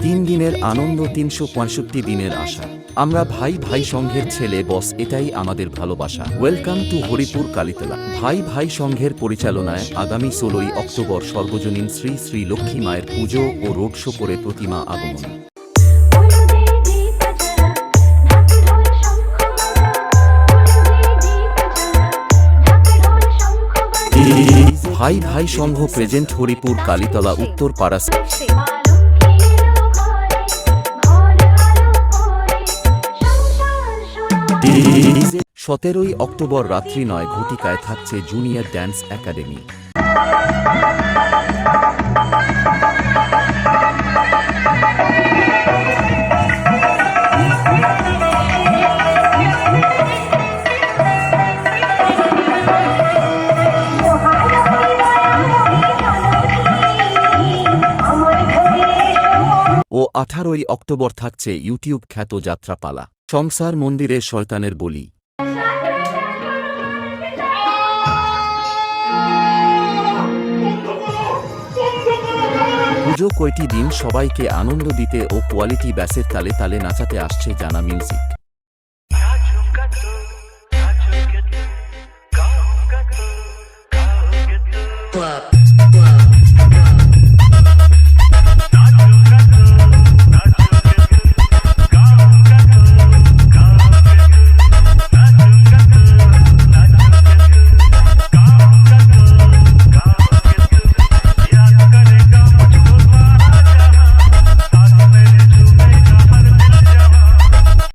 3 দিনের আনন্দ, 365 দিনের আশা। আমরা ভাই ভাই সংঘের ছেলে বস, এটাই আমাদের ভালোবাসা। Welcome to Haripur Kalitala. ভাই ভাই সংঘের পরিচালনায় আগামী 16ই অক্টোবর সর্বজনীন শ্রী শ্রী লক্ষ্মী মায়ের পুজো ও রোড শো করে প্রতিমা আগমন। ভাই ভাই সংঘ প্রেজেন্ট হরিপুর কালীতলা উত্তর পাড়া। 17ই অক্টোবর রাত্রি 9 ঘটিকায় থাকছে জুনিয়র ড্যান্স একাডেমি। ও 18ই অক্টোবর থাকছে ইউটিউব খ্যাত যাত্রাপালা সংসার মন্দিরে শয়তানের বলি। পুজো কয়টি দিন সবাইকে আনন্দ দিতে ও কোয়ালিটি ব্যাসের তালে তালে নাচাতে আসছে জানা মিউজিক।